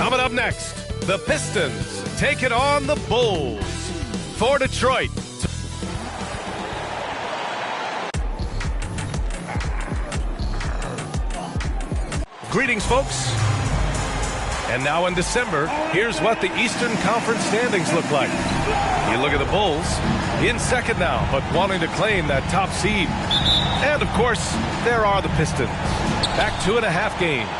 Coming up next, the Pistons take it on the Bulls. For Detroit. Greetings, folks. And now in December, here's what the Eastern Conference standings look like. You look at the Bulls, in second now, but wanting to claim that top seed. And, of course, there are the Pistons. Back 2.5 games.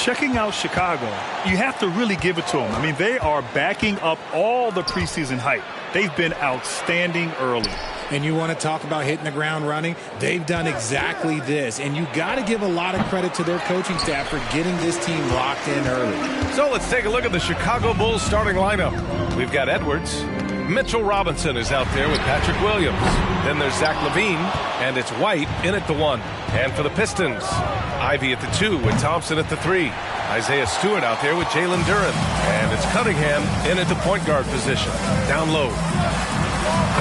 Checking out Chicago, you have to really give it to them. I mean, they are backing up all the preseason hype. They've been outstanding early. And you want to talk about hitting the ground running? They've done exactly this. And you got to give a lot of credit to their coaching staff for getting this team locked in early. So let's take a look at the Chicago Bulls starting lineup. We've got Edwards. Mitchell Robinson is out there with Patrick Williams. Then there's Zach LaVine, and it's White in at the 1. And for the Pistons, Ivy at the 2 with Thompson at the 3. Isaiah Stewart out there with Jalen Duren. And it's Cunningham in at the point guard position. Down low.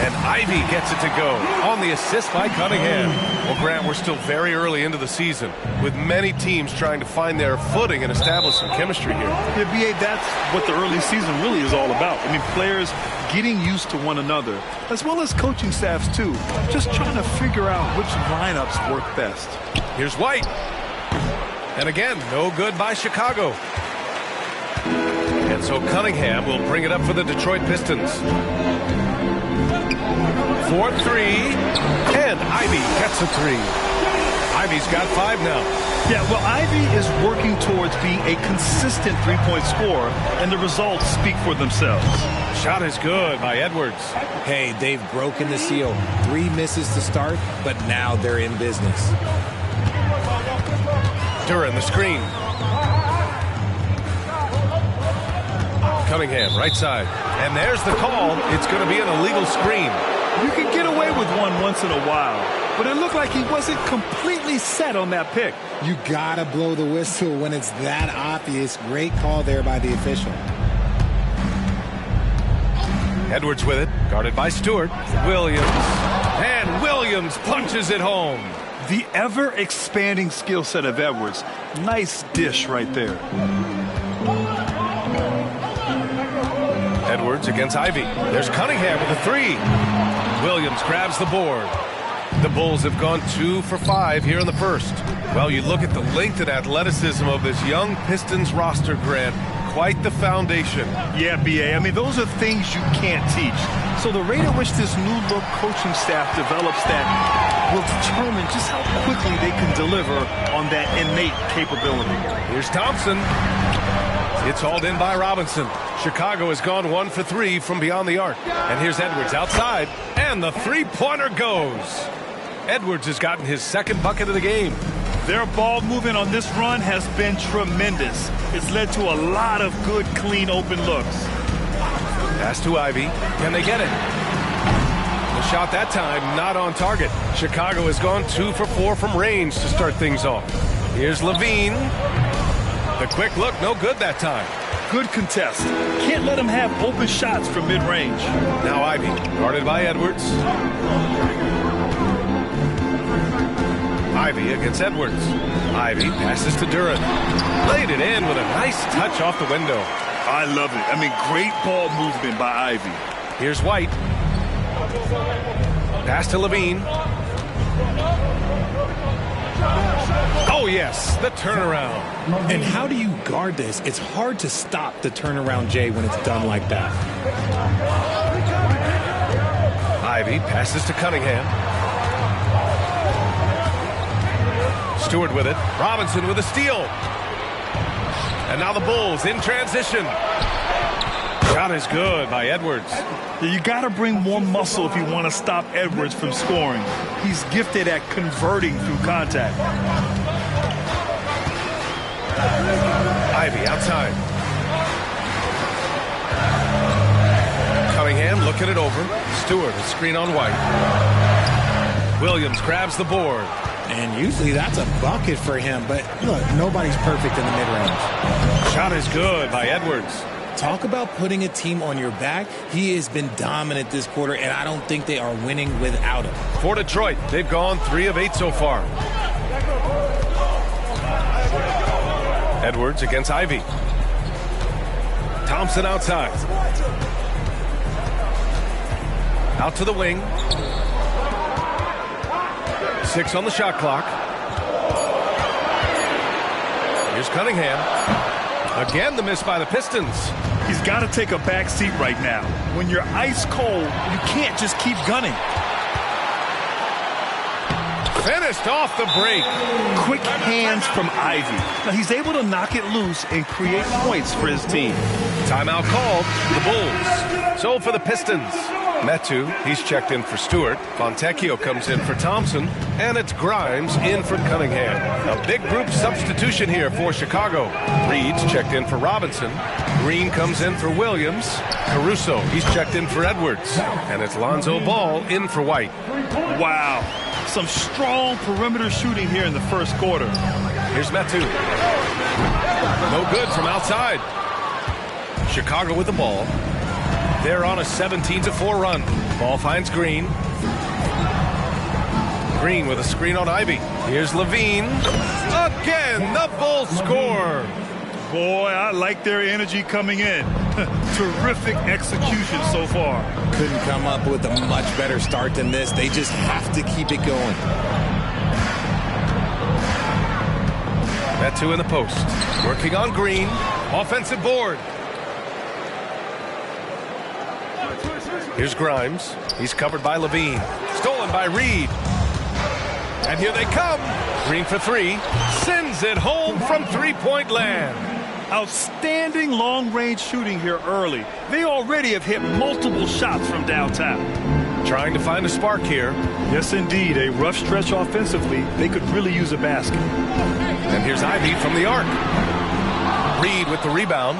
And Ivy gets it to go on the assist by Cunningham. Well, Grant, we're still very early into the season with many teams trying to find their footing and establish some chemistry here. Yeah, B.A., that's what the early season really is all about. I mean, players getting used to one another, as well as coaching staffs, too. Just trying to figure out which lineups work best. Here's White. And again, no good by Chicago. And so Cunningham will bring it up for the Detroit Pistons. 4-3, and Ivy gets a 3. Ivy's got 5 now. Yeah, well, Ivy is working towards being a consistent three-point scorer, and the results speak for themselves. Shot is good by Edwards. Hey, they've broken the seal. 3 misses to start, but now they're in business. Duren, the screen. Cunningham, right side. And there's the call. It's going to be an illegal screen. You can get away with one once in a while, but it looked like he wasn't completely set on that pick. You got to blow the whistle when it's that obvious. Great call there by the official. Edwards with it, guarded by Stewart. Williams. And Williams punches it home. The ever-expanding skill set of Edwards. Nice dish right there. Edwards against Ivy. There's Cunningham with a 3. Williams grabs the board. The Bulls have gone 2 for 5 here in the first. Well, you look at the length and athleticism of this young Pistons roster, Grant. Quite the foundation. Yeah, B.A. I mean, those are things you can't teach. So the rate at which this new-look coaching staff develops that will determine just how quickly they can deliver on that innate capability. Here's Thompson. It's hauled in by Robinson. Chicago has gone 1 for 3 from beyond the arc. And here's Edwards outside, and the three-pointer goes. Edwards has gotten his second bucket of the game. Their ball movement on this run has been tremendous. It's led to a lot of good, clean, open looks. Pass to Ivy. Can they get it? The shot that time not on target. Chicago has gone 2 for 4 from range to start things off. Here's LaVine. The quick look, no good that time. Good contest. Can't let him have open shots from mid-range. Now Ivy, guarded by Edwards. Ivy against Edwards. Ivy passes to Duren. Laid it in with a nice touch off the window. I love it. I mean, great ball movement by Ivy. Here's White. Pass to LaVine. Oh, yes, the turnaround. And how do you guard this? It's hard to stop the turnaround, Jay, when it's done like that. Ivy passes to Cunningham. Stewart with it. Robinson with a steal. And now the Bulls in transition. Shot is good by Edwards. You got to bring more muscle if you want to stop Edwards from scoring. He's gifted at converting through contact. Ivy outside. Cunningham looking it over. Stewart, a screen on White. Williams grabs the board. And usually that's a bucket for him, but look, nobody's perfect in the mid-range. Shot is good by Edwards. Talk about putting a team on your back. He has been dominant this quarter, and I don't think they are winning without him. For Detroit, they've gone 3 of 8 so far. Edwards against Ivy. Thompson outside. Out to the wing. 6 on the shot clock. Here's Cunningham. Again, the miss by the Pistons. He's got to take a back seat right now. When you're ice cold, you can't just keep gunning. Finished off the break. Quick hands from Ivy. Now he's able to knock it loose and create points for his team. Timeout called. The Bulls. So for the Pistons, Metu, he's checked in for Stewart. Fontecchio comes in for Thompson. And it's Grimes in for Cunningham. A big group substitution here for Chicago. Reed's checked in for Robinson. Green comes in for Williams. Caruso, he's checked in for Edwards. And it's Lonzo Ball in for White. Wow. Some strong perimeter shooting here in the first quarter. Here's Metu. No good from outside. Chicago with the ball. They're on a 17-4 run. Ball finds Green. Green with a screen on Ivy. Here's Levine. Again, the Bulls score. Boy, I like their energy coming in. Terrific execution so far. Couldn't come up with a much better start than this. They just have to keep it going. Metu in the post. Working on Green. Offensive board. Here's Grimes. He's covered by Levine. Stolen by Reed. And here they come. Green for 3. Sends it home from three-point land. Outstanding long-range shooting here early. They already have hit multiple shots from downtown. Trying to find a spark here. Yes, indeed. A rough stretch offensively. They could really use a basket. And here's Ivy from the arc. Reed with the rebound.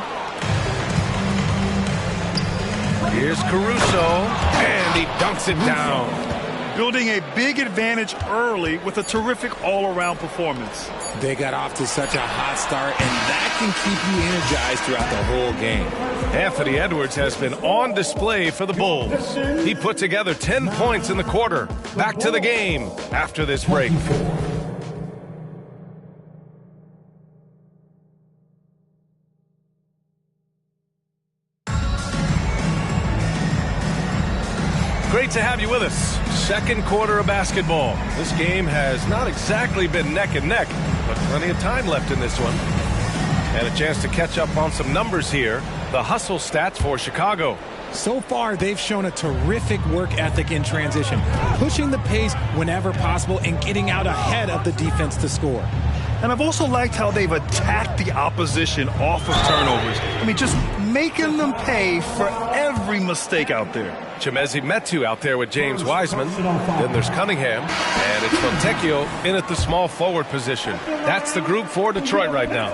Here's Caruso. And he dunks it down. Building a big advantage early with a terrific all-around performance. They got off to such a hot start, and that can keep you energized throughout the whole game. Anthony Edwards has been on display for the Bulls. He put together 10 points in the quarter. Back to the game after this break. Great to have you with us. Second quarter of basketball. This game has not exactly been neck and neck, but plenty of time left in this one. And a chance to catch up on some numbers here. The hustle stats for Chicago. So far, they've shown a terrific work ethic in transition, pushing the pace whenever possible and getting out ahead of the defense to score. And I've also liked how they've attacked the opposition off of turnovers. I mean, just making them pay for every mistake out there. Chimezie Metu out there with James Wiseman. Then there's Cunningham. And it's Fontecchio in at the small forward position. That's the group for Detroit right now.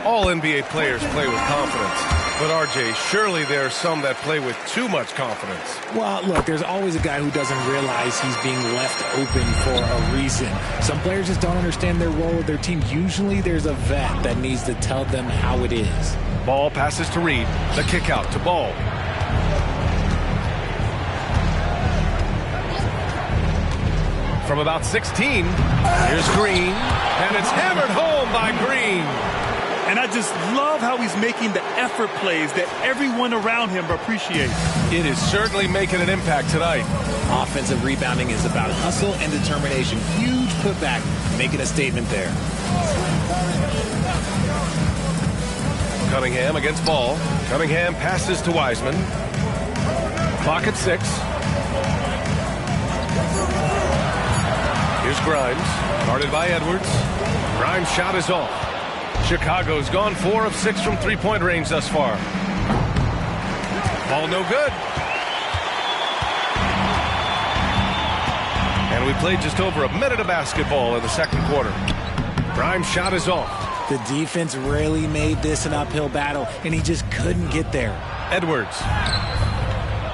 All NBA players play with confidence. But, RJ, surely there are some that play with too much confidence. Well, look, there's always a guy who doesn't realize he's being left open for a reason. Some players just don't understand their role with their team. Usually there's a vet that needs to tell them how it is. Ball passes to Reed. The kick out to Ball. From about 16, here's Green. And it's hammered home by Green. And I just love how he's making the effort plays that everyone around him appreciates. It is certainly making an impact tonight. Offensive rebounding is about hustle and determination. Huge putback, making a statement there. Cunningham against Ball. Cunningham passes to Wiseman. Clock at 6. Here's Grimes, guarded by Edwards. Grimes' shot is off. Chicago's gone 4 of 6 from three-point range thus far. Ball no good. And we played just over a minute of basketball in the second quarter. Grimes' shot is off. The defense really made this an uphill battle, and he just couldn't get there. Edwards.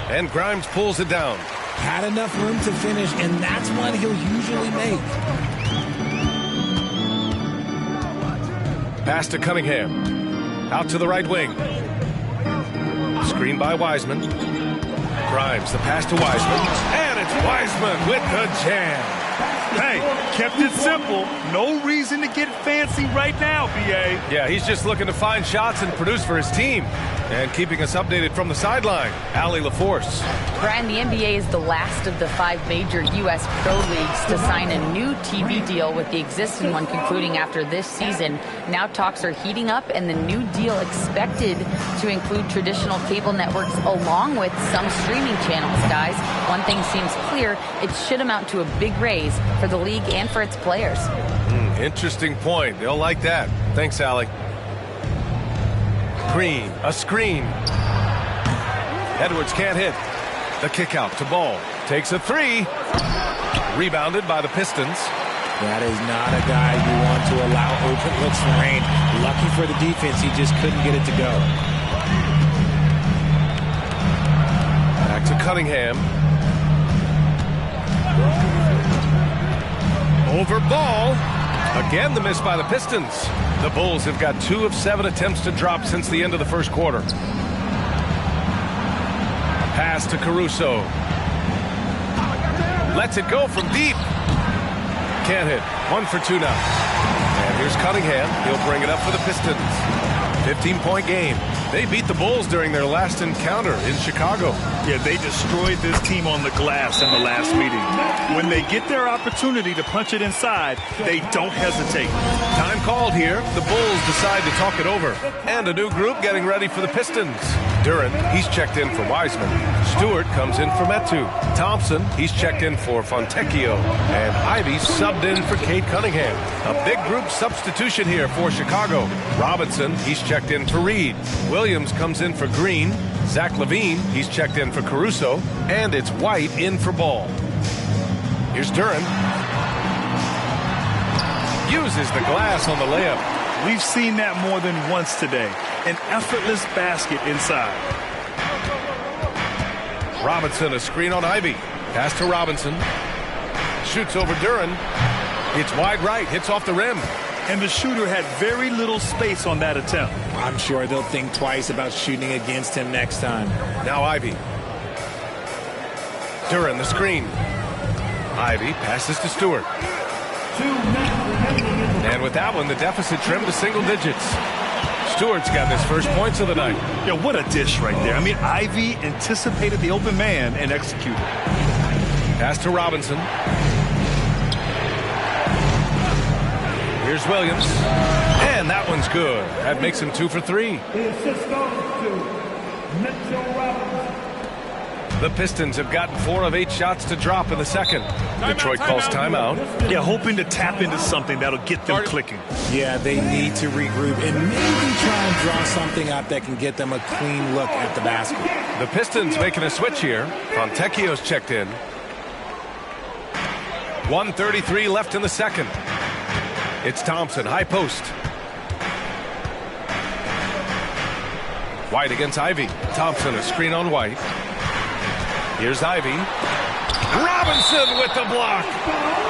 And Grimes pulls it down. Had enough room to finish, and that's one he'll usually make. Pass to Cunningham. Out to the right wing. Screen by Wiseman. Grimes, the pass to Wiseman. And it's Wiseman with the jam. Hey, kept it simple. No reason to get fancy right now, B.A. Yeah, he's just looking to find shots and produce for his team. And keeping us updated from the sideline, Allie LaForce. Brian, the NBA is the last of the 5 major U.S. pro leagues to sign a new TV deal, with the existing one concluding after this season. Now talks are heating up, and the new deal expected to include traditional cable networks along with some streaming channels, guys. One thing seems clear: it should amount to a big raise for the league and for its players. Interesting point. They'll like that. Thanks, Allie. Green, a screen. Edwards can't hit. The kick out to Ball. Takes a 3. Rebounded by the Pistons. That is not a guy you want to allow open looks from range. Lucky for the defense, he just couldn't get it to go. Back to Cunningham. Over Ball. Again, the miss by the Pistons. The Bulls have got 2 of 7 attempts to drop since the end of the first quarter. Pass to Caruso. Lets it go from deep. Can't hit. 1 for 2 now. And here's Cunningham. He'll bring it up for the Pistons. 15-point game. They beat the Bulls during their last encounter in Chicago. Yeah, they destroyed this team on the glass in the last meeting. When they get their opportunity to punch it inside, they don't hesitate. Time called here. The Bulls decide to talk it over. And a new group getting ready for the Pistons. Duren, he's checked in for Wiseman. Stewart comes in for Metu. Thompson, he's checked in for Fontecchio. And Ivy subbed in for Cade Cunningham. A big group substitution here for Chicago. Robinson, he's checked in for Reed. Williams comes in for Green. Zach LaVine, he's checked in for Caruso. And it's White in for Ball. Here's Duren. Uses the glass on the layup. We've seen that more than once today. An effortless basket inside. Robinson, a screen on Ivy. Pass to Robinson. Shoots over Duren. It's wide right. Hits off the rim. And the shooter had very little space on that attempt. I'm sure they'll think twice about shooting against him next time. Now Ivy. Duren, the screen. Ivy passes to Stewart. And with that one, the deficit trimmed to single digits. Stewart's got his first points of the night. Yeah, what a dish right there. I mean, Ivy anticipated the open man and executed. Pass to Robinson. Here's Williams. And that one's good. That makes him 2 for 3. The assist goes to Mitchell Robinson. The Pistons have gotten 4 of 8 shots to drop in the second. Detroit calls timeout. Yeah, hoping to tap into something that'll get them clicking. Yeah, they need to regroup and maybe try and draw something up that can get them a clean look at the basket. The Pistons making a switch here. Fontecchio's checked in. 1:33 left in the second. It's Thompson, high post. White against Ivy. Thompson, a screen on White. Here's Ivy. Robinson with the block.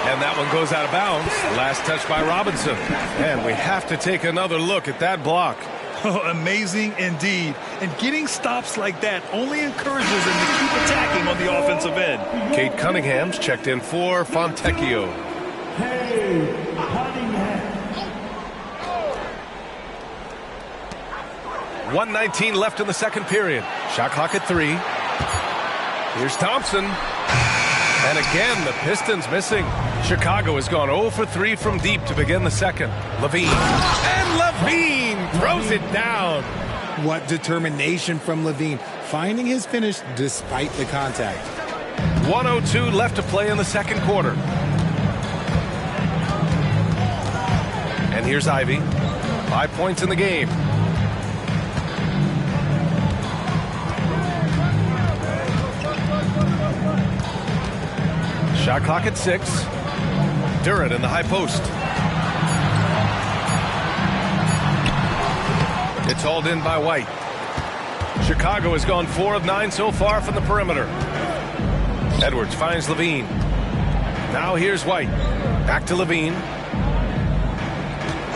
And that one goes out of bounds. Last touch by Robinson. And we have to take another look at that block. Oh, amazing indeed. And getting stops like that only encourages them to keep attacking on the offensive end. Cade Cunningham's checked in for Fontecchio. Hey, Cunningham. 1:19 left in the second period. Shot clock at 3. Here's Thompson. And again, the Pistons missing. Chicago has gone 0 for 3 from deep to begin the second. LaVine. And LaVine throws it down. What determination from LaVine, finding his finish despite the contact. 1:02 left to play in the second quarter. And here's Ivy. 5 points in the game. Shot clock at 6. Duren in the high post. It's hauled in by White. Chicago has gone 4 of 9 so far from the perimeter. Edwards finds LaVine. Now here's White. Back to LaVine.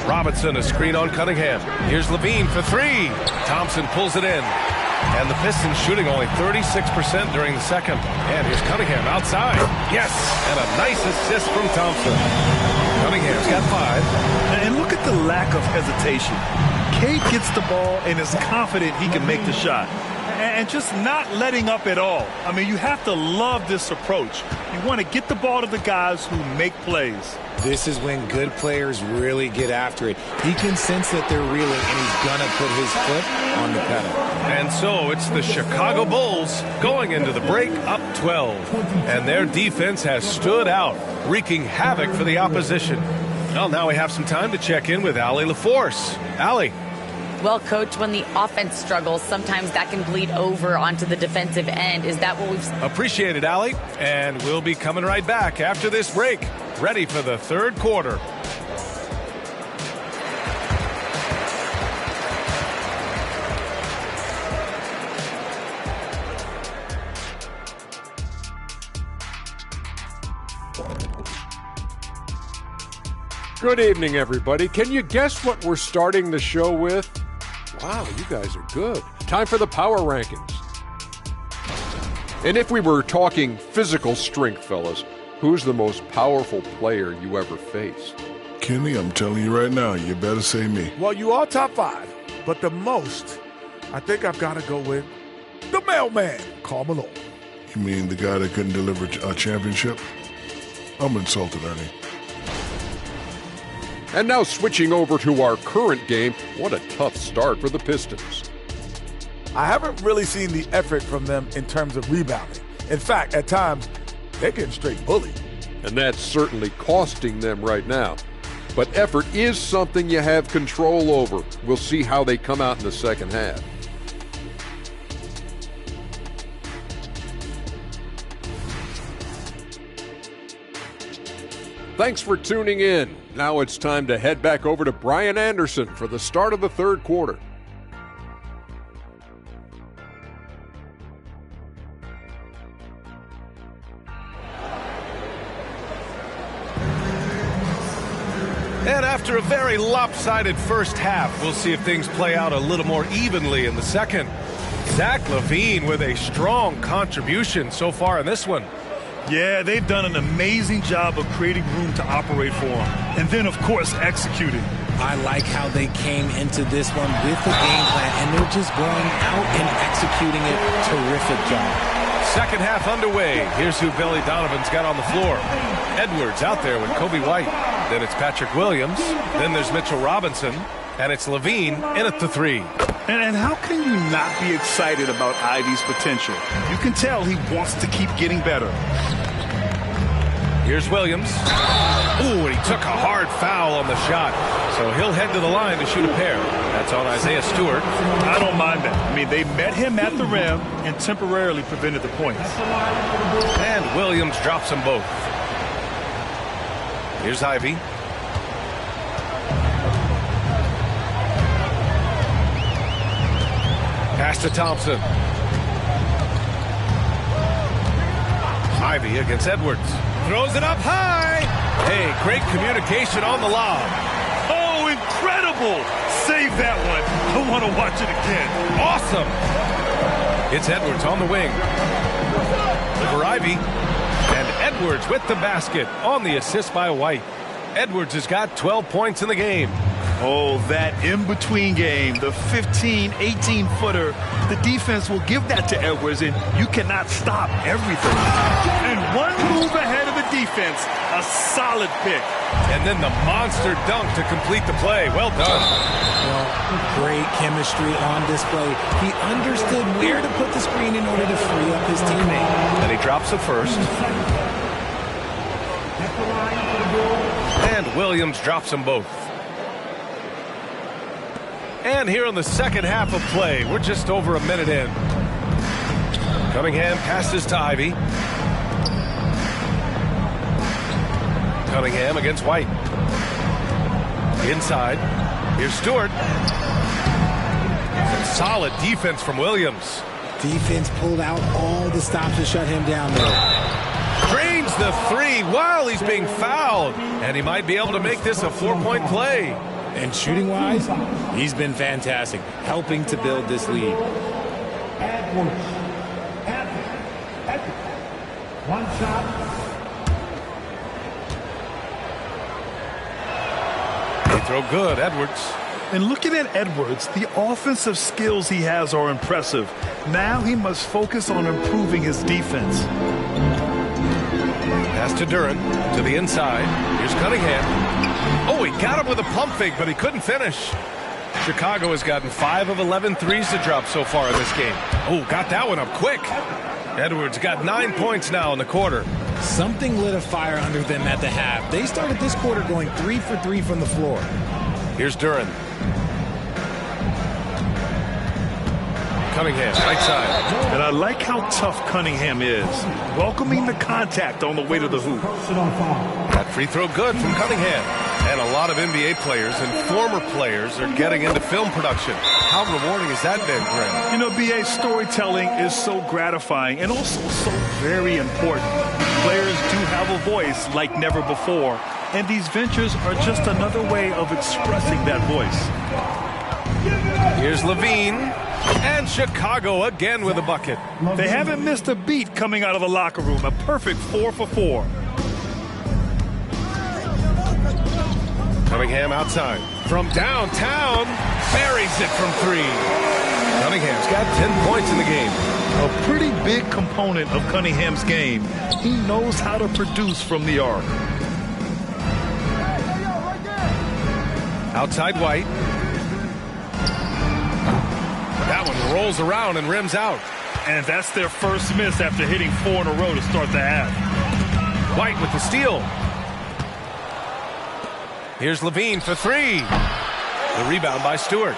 Robinson, a screen on Cunningham. Here's LaVine for 3. Thompson pulls it in. And the Pistons shooting only 36% during the second. And here's Cunningham outside. Yes, and a nice assist from Thompson. Cunningham's got 5. And look at the lack of hesitation. Cade gets the ball and is confident he can make the shot. And just not letting up at all. I mean, you have to love this approach. You want to get the ball to the guys who make plays. This is when good players really get after it. He can sense that they're reeling, and he's going to put his foot on the pedal. And so it's the Chicago Bulls going into the break up 12. And their defense has stood out, wreaking havoc for the opposition. Well, now we have some time to check in with Allie LaForce. Allie. Well, Coach, when the offense struggles, sometimes that can bleed over onto the defensive end. Is that what we've seen? Appreciate it, Allie. And we'll be coming right back after this break. Ready for the third quarter. Good evening, everybody. Can you guess what we're starting the show with? Wow, you guys are good. Time for the power rankings. And if we were talking physical strength, fellas, who's the most powerful player you ever faced? Kenny, I'm telling you right now, you better say me. Well, you all top 5, but the most, I think I've got to go with the mailman, Karl Malone. You mean the guy that couldn't deliver a championship? I'm insulted, Ernie. And now switching over to our current game, what a tough start for the Pistons. I haven't really seen the effort from them in terms of rebounding. In fact, at times, they're getting straight bullied. And that's certainly costing them right now. But effort is something you have control over. We'll see how they come out in the second half. Thanks for tuning in. Now it's time to head back over to Brian Anderson for the start of the third quarter. And after a very lopsided first half, we'll see if things play out a little more evenly in the second. Zach LaVine with a strong contribution so far in this one. Yeah, they've done an amazing job of creating room to operate for him. And then, of course, executing. I like how they came into this one with the game plan, and they're just going out and executing it. Terrific job. Second half underway. Here's who Billy Donovan's got on the floor. Edwards out there with Kobe White. Then it's Patrick Williams. Then there's Mitchell Robinson. And it's LaVine in at the 3. And how can you not be excited about Ivy's potential? You can tell he wants to keep getting better. Here's Williams. Ooh, and he took a hard foul on the shot. So he'll head to the line to shoot a pair. That's on Isaiah Stewart. I don't mind that. I mean, they met him at the rim and temporarily prevented the points. And Williams drops them both. Here's Ivy. Pass to Thompson. Ivy against Edwards. Throws it up high. Hey, great communication on the lob. Oh, incredible. Save that one. I want to watch it again. Awesome. It's Edwards on the wing. Over Ivy. And Edwards with the basket on the assist by White. Edwards has got 12 points in the game. Oh, that in-between game, the 15, 18-footer, the defense will give that to Edwards, and you cannot stop everything. And one move ahead of the defense, a solid pick. And then the monster dunk to complete the play. Well done. Well, great chemistry on display. He understood where to put the screen in order to free up his teammate. And he drops it first. And Williams drops them both. And here in the second half of play, we're just over a minute in. Cunningham passes to Ivy. Cunningham against White. Inside. Here's Stewart. Some solid defense from Williams. Defense pulled out all the stops to shut him down there. Drains the 3 while he's being fouled. And he might be able to make this a 4-point play. And shooting-wise, he's been fantastic, helping to build this lead. Edwards. One shot. They throw good, Edwards. And looking at Edwards, the offensive skills he has are impressive. Now he must focus on improving his defense. Pass to Duren, to the inside. Here's Cunningham. Oh, he got him with a pump fake, but he couldn't finish. Chicago has gotten 5 of 11 threes to drop so far in this game. Oh, got that one up quick. Edwards got 9 points now in the quarter. Something lit a fire under them at the half. They started this quarter going 3 for 3 from the floor. Here's Duren. Cunningham, right side. And I like how tough Cunningham is, welcoming the contact on the way to the hoop. That free throw good from Cunningham. And a lot of NBA players and former players are getting into film production. How rewarding has that been, Graham? You know, BA, storytelling is so gratifying and also so very important. Players do have a voice like never before, and these ventures are just another way of expressing that voice. Here's Levine. And Chicago again with a bucket. They haven't missed a beat coming out of the locker room. A perfect 4 for 4. Cunningham outside. From downtown, buries it from 3. Cunningham's got 10 points in the game. A pretty big component of Cunningham's game. He knows how to produce from the arc. Outside White. That one rolls around and rims out. And that's their first miss after hitting 4 in a row to start the half. White with the steal. Here's Levine for 3. The rebound by Stewart.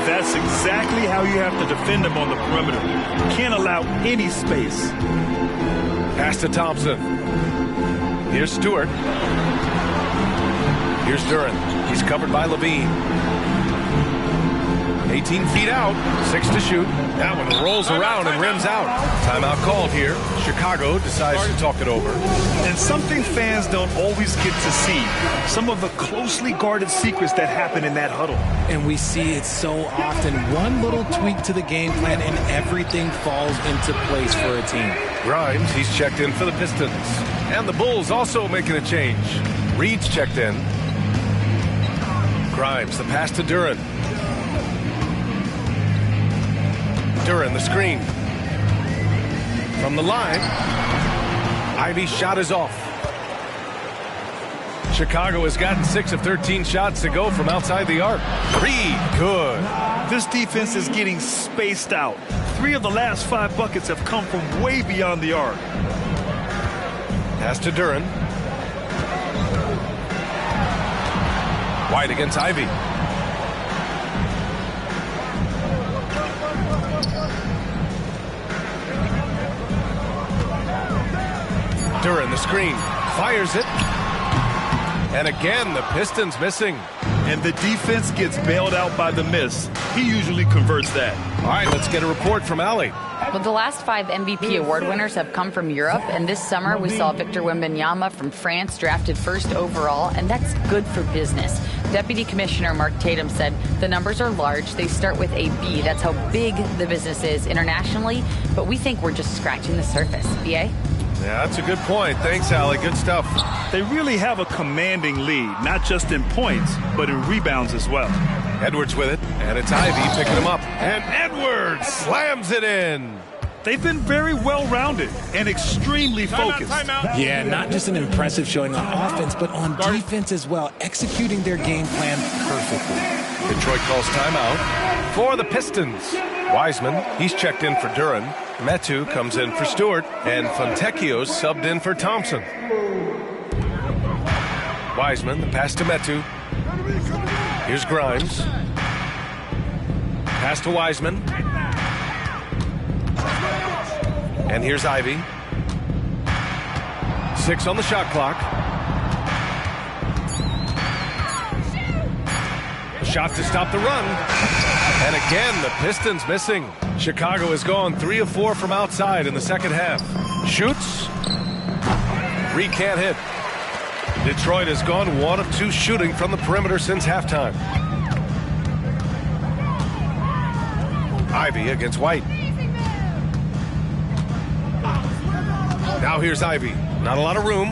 That's exactly how you have to defend him on the perimeter. You can't allow any space. Pass to Thompson. Here's Stewart. Here's Duren. He's covered by Levine. 18 feet out, 6 to shoot. That one rolls around and rims out. Timeout called here. Chicago decides to talk it over. And something fans don't always get to see. Some of the closely guarded secrets that happen in that huddle. And we see it so often. One little tweak to the game plan and everything falls into place for a team. Grimes, he's checked in for the Pistons. And the Bulls also making a change. Reed's checked in. Grimes, the pass to Duren. Duren, the screen. From the line. Ivey's shot is off. Chicago has gotten 6 of 13 shots to go from outside the arc. Reed, good. This defense is getting spaced out. 3 of the last 5 buckets have come from way beyond the arc. Pass to Duren. White against Ivey. Duren, the screen, fires it. And again, the Pistons missing. And the defense gets bailed out by the miss. He usually converts that. All right, let's get a report from Allie. Well, the last 5 MVP award winners have come from Europe, and this summer we saw Victor Wembanyama from France drafted 1st overall, and that's good for business. Deputy Commissioner Mark Tatum said the numbers are large. They start with a B. That's how big the business is internationally, but we think we're just scratching the surface. BA? Yeah, that's a good point. Thanks, Allie. Good stuff. They really have a commanding lead, not just in points, but in rebounds as well. Edwards with it, and it's Ivey picking him up. And Edwards slams it in. They've been very well-rounded and extremely focused. Yeah, not just an impressive showing on offense, but on defense as well, executing their game plan perfectly. Detroit calls timeout for the Pistons. Wiseman, he's checked in for Duren. Metu comes in for Stewart, and Fontecchio's subbed in for Thompson. Wiseman, the pass to Metu. Here's Grimes. Pass to Wiseman. And here's Ivey. 6 on the shot clock. A shot to stop the run. And again, the Pistons missing. Chicago has gone 3 of 4 from outside in the second half. Shoots. Reed can't hit. Detroit has gone 1 of 2 shooting from the perimeter since halftime. Ivey against White. Now here's Ivy. Not a lot of room.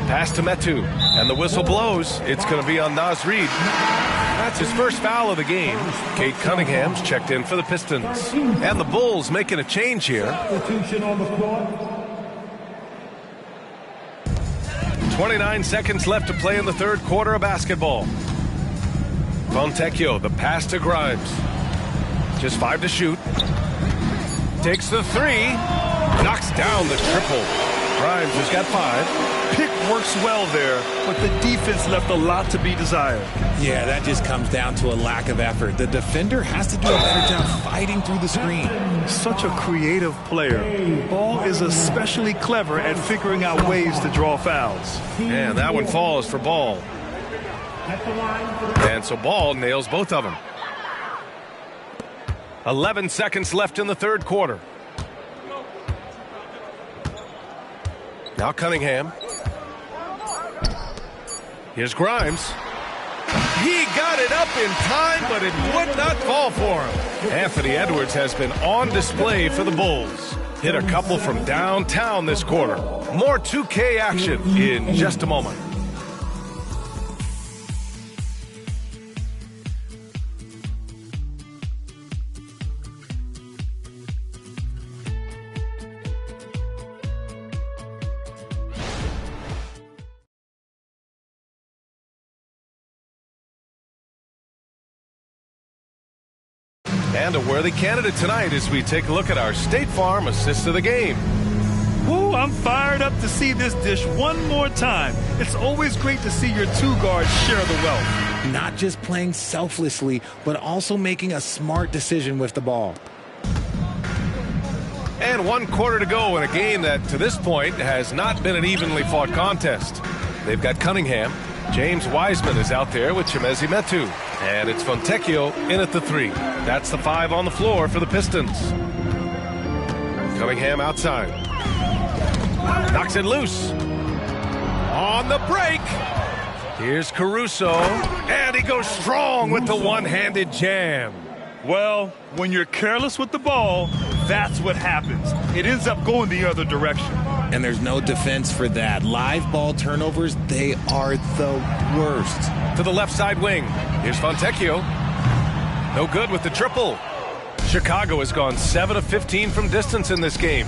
Pass to Metu. And the whistle blows. It's going to be on Naz Reid. That's his first foul of the game. Cade Cunningham's checked in for the Pistons. And the Bulls making a change here. Substitution on the floor. 29 seconds left to play in the third quarter of basketball. Fontecchio, the pass to Grimes. Just 5 to shoot. Takes the 3. Knocks down the triple. Grimes has got 5. Pick works well there, but the defense left a lot to be desired. Yeah, that just comes down to a lack of effort. The defender has to do a better job fighting through the screen. Such a creative player. Ball is especially clever at figuring out ways to draw fouls. And that one falls for Ball. And so Ball nails both of them. 11 seconds left in the third quarter. Now Cunningham. Here's Grimes. He got it up in time, but it would not fall for him. Anthony Edwards has been on display for the Bulls. Hit a couple from downtown this quarter. More 2K action in just a moment. And a worthy candidate tonight as we take a look at our State Farm assist of the game. Ooh, I'm fired up to see this dish one more time. It's always great to see your two guards share the wealth. Not just playing selflessly, but also making a smart decision with the ball. And 1 quarter to go in a game that, to this point, has not been an evenly fought contest. They've got Cunningham. James Wiseman is out there with Chimezie Metu. And it's Fontecchio in at the 3. That's the 5 on the floor for the Pistons. Cunningham outside. Knocks it loose. On the break. Here's Caruso. And he goes strong with the one-handed jam. Well, when you're careless with the ball, that's what happens. It ends up going the other direction. And there's no defense for that. Live ball turnovers, they are the worst. To the left side wing. Here's Fontecchio. No good with the triple. Chicago has gone 7 of 15 from distance in this game.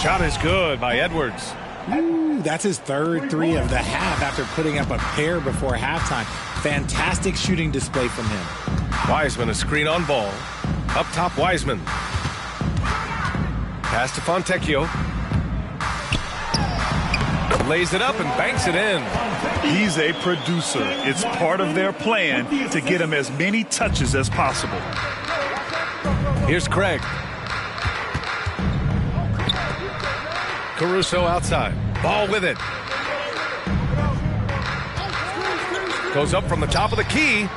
Shot is good by Edwards. Ooh, that's his third 3 of the half after putting up a pair before halftime. Fantastic shooting display from him. Wiseman, a screen on Ball. Up top, Wiseman. Pass to Fontecchio. Lays it up and banks it in. He's a producer. It's part of their plan to get him as many touches as possible. Here's Craig. Caruso outside. Ball with it. Goes up from the top of the key.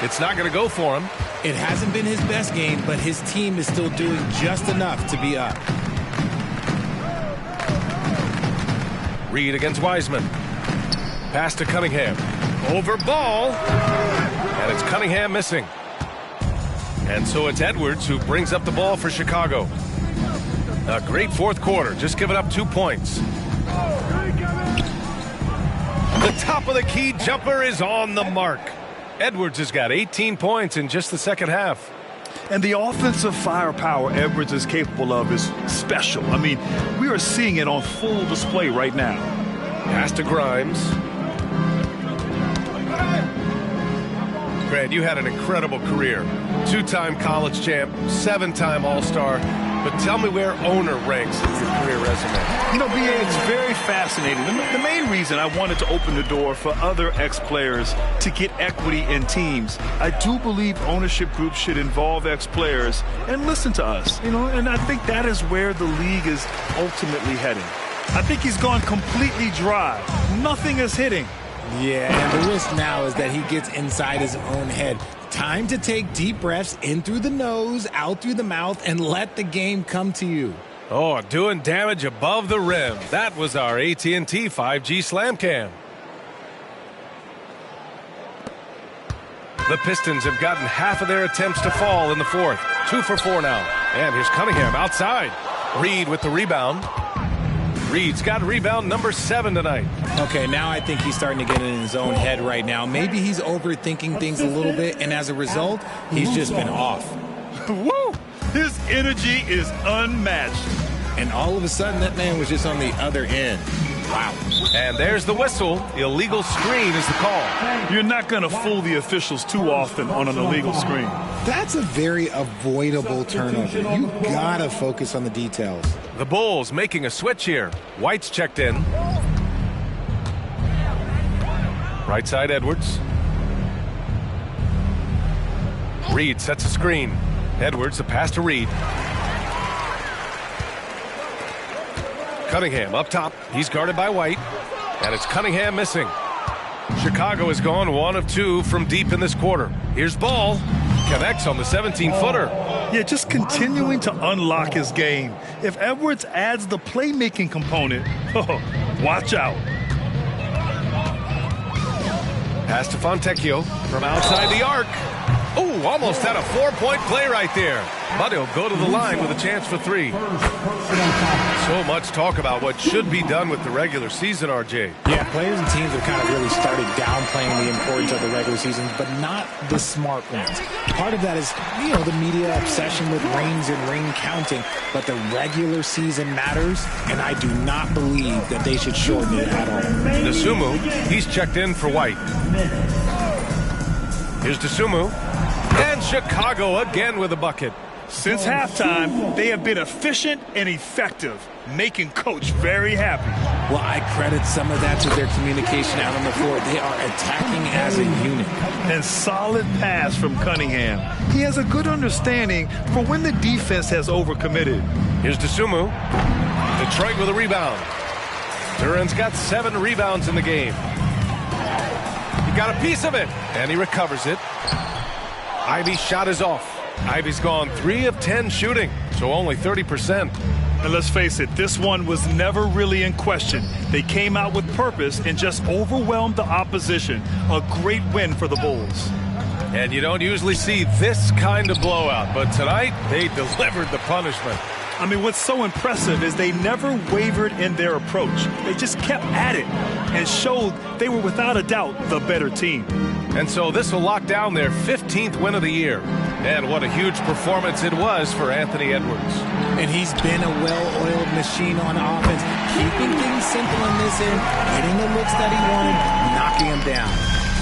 It's not going to go for him. It hasn't been his best game, but his team is still doing just enough to be up. Reid against Wiseman. Pass to Cunningham. Over Ball. And it's Cunningham missing. And so it's Edwards who brings up the ball for Chicago. A great fourth quarter. Just giving up 2 points. The top of the key jumper is on the mark. Edwards has got 18 points in just the second half. And the offensive firepower Edwards is capable of is special. I mean, we are seeing it on full display right now. Pass to Grimes. Grant, you had an incredible career. 2-time college champ, 7-time All-Star. But tell me where owner ranks in your career resume. You know, B.A., it's very fascinating. The main reason I wanted to open the door for other ex-players to get equity in teams, I do believe ownership groups should involve ex-players and listen to us. You know, and I think that is where the league is ultimately heading. I think he's gone completely dry. Nothing is hitting. Yeah, and the risk now is that he gets inside his own head. Time to take deep breaths in through the nose, out through the mouth, and let the game come to you. Oh, doing damage above the rim. That was our AT&T 5G Slam Cam. The Pistons have gotten half of their attempts to fall in the fourth. 2 for 4 now. And here's Cunningham outside. Reed with the rebound. Reed's got rebound number 7 tonight. Okay, now I think he's starting to get in his own head right now. Maybe he's overthinking things a little bit, and as a result, he's just been off. Woo! His energy is unmatched. And all of a sudden, that man was just on the other end. Wow. And there's the whistle. Illegal screen is the call. You're not going to fool the officials too often on an illegal screen. That's a very avoidable turnover. You gotta focus on the details. The Bulls making a switch here. White's checked in. Right side, Edwards. Reed sets a screen. Edwards, the pass to Reed. Cunningham up top. He's guarded by White. And it's Cunningham missing. Chicago has gone 1 of 2 from deep in this quarter. Here's Ball. Connects on the 17-footer. Yeah, just continuing to unlock his game. If Edwards adds the playmaking component, watch out. Pass to Fontecchio from outside the arc. Oh, almost had a 4-point play right there. But he'll go to the line with a chance for 3. So much talk about what should be done with the regular season, RJ. Yeah, players and teams have kind of really started downplaying the importance of the regular season, but not the smart ones. Part of that is, the media obsession with rings and ring counting, but the regular season matters, and I do not believe that they should shorten it at all. Dosunmu, he's checked in for White. Here's Dosunmu. And Chicago again with a bucket. Since halftime, they have been efficient and effective, making Coach very happy. Well, I credit some of that to their communication out on the floor. They are attacking as a unit. And solid pass from Cunningham. He has a good understanding for when the defense has overcommitted. Here's Dosunmu. Detroit with a rebound. Duran's got 7 rebounds in the game. He got a piece of it, and he recovers it. Ivy's shot is off. Ivy's gone 3 of 10 shooting, so only 30%. And let's face it, this one was never really in question. They came out with purpose and just overwhelmed the opposition. A great win for the Bulls. And you don't usually see this kind of blowout, but tonight they delivered the punishment. I mean, what's so impressive is they never wavered in their approach. They just kept at it and showed they were without a doubt the better team. And so this will lock down their 15th win of the year. And what a huge performance it was for Anthony Edwards. And he's been a well-oiled machine on offense, keeping things simple in this end, getting the looks that he wanted, knocking him down.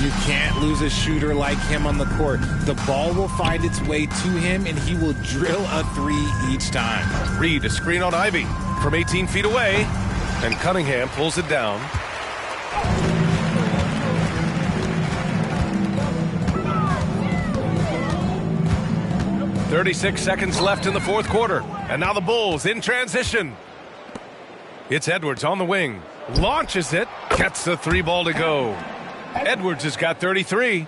You can't lose a shooter like him on the court. The ball will find its way to him, and he will drill a 3 each time. Reed, a screen on Ivy from 18 feet away, and Cunningham pulls it down. "36 seconds left in the 4th quarter, and now the Bulls in transition. It's Edwards on the wing, launches it, gets the 3 ball to go. Edwards has got 33.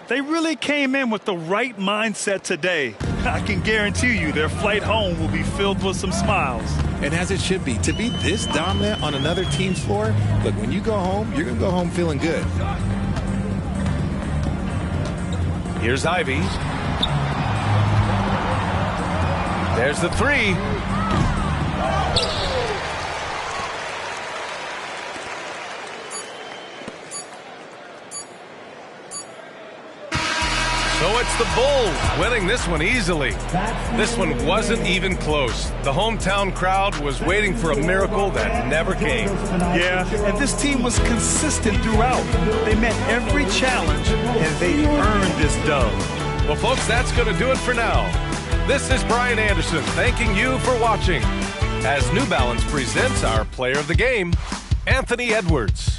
They really came in with the right mindset today. I can guarantee you their flight home will be filled with some smiles. And as it should be. To be this dominant on another team's floor, look, when you go home, you're going to go home feeling good. Here's Ivy. There's the 3. So it's the Bulls winning this one easily. This one wasn't even close. The hometown crowd was waiting for a miracle that never came. Yeah, and this team was consistent throughout. They met every challenge, and they earned this dub. Well, folks, that's going to do it for now. This is Brian Anderson thanking you for watching as New Balance presents our player of the game, Anthony Edwards.